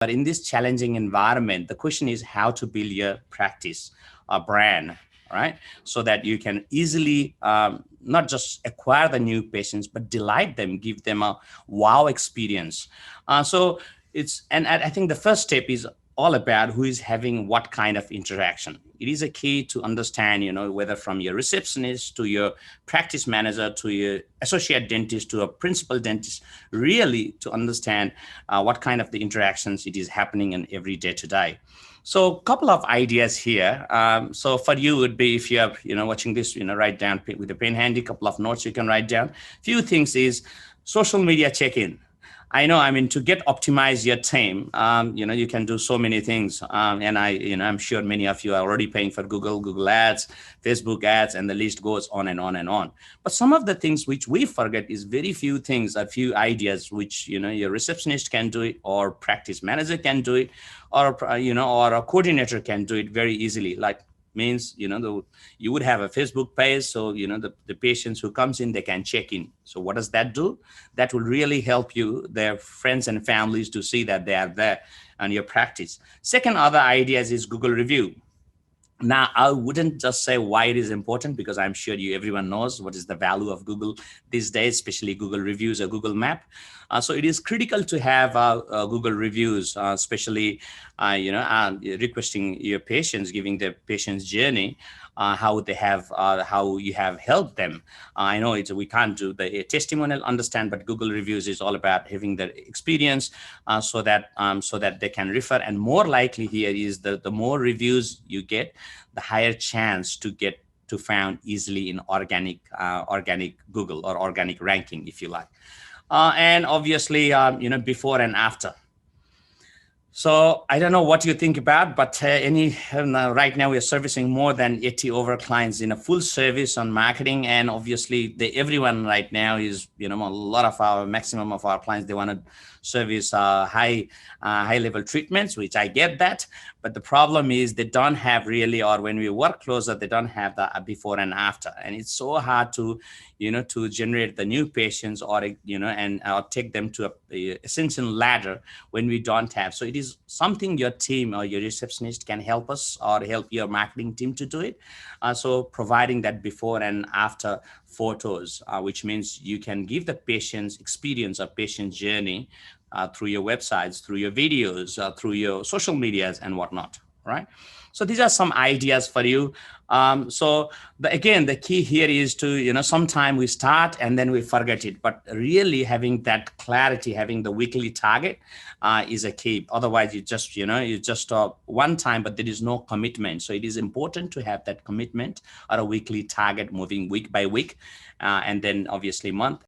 But in this challenging environment, the question is how to build your practice, a brand, right? So that you can easily not just acquire the new patients, but delight them, give them a wow experience. And I think the first step is all about who is having what kind of interaction. It is a key to understand, whether from your receptionist to your practice manager to your associate dentist to a principal dentist, really to understand what kind of the interactions it is happening in every day to day. So a couple of ideas here. So for you would be, if you are, watching this, write down with a pen handy, couple of notes you can write down. Few things is social media check-in. I know, to get optimize your team, you can do so many things. And I'm sure many of you are already paying for Google ads, Facebook ads, and the list goes on and on and on. But some of the things which we forget is very few things, a few ideas which, your receptionist can do it, or practice manager can do it, or, or a coordinator can do it very easily. Like, means you would have a Facebook page, so the patients who comes in, they can check in. So what does that do? That will really help you, their friends and families, to see that they are there on your practice. Second, other ideas is Google review. Now, I wouldn't just say why it is important, because I'm sure everyone knows what is the value of Google these days, especially Google reviews or Google Map. So it is critical to have Google reviews, especially, requesting your patients, giving the patient's journey, how they have, how you have helped them. I know we can't do the testimonial, understand, but Google reviews is all about having the experience, so that they can refer. And more likely here is the more reviews you get, the higher chance to get to found easily in organic Google or organic ranking, if you like. And obviously, before and after. So I don't know what you think about, but right now we are servicing more than 80 over clients in a full service on marketing. And obviously everyone right now is, a lot of our maximum of our clients, they want to service high level treatments, which I get that. But the problem is they don't have really, or when we work closer, they don't have the before and after. And it's so hard to, to generate the new patients, or, and take them to a ascension ladder when we don't have. So it is something your team or your receptionist can help us, or help your marketing team to do it. So providing that before and after photos, which means you can give the patient's experience or patient journey through your websites, through your videos, through your social medias and whatnot, right? So these are some ideas for you. Again, the key here is to, sometime we start and then we forget it, but really having that clarity, having the weekly target is a key. Otherwise you just, one time, but there is no commitment. So it is important to have that commitment or a weekly target moving week by week, and then obviously month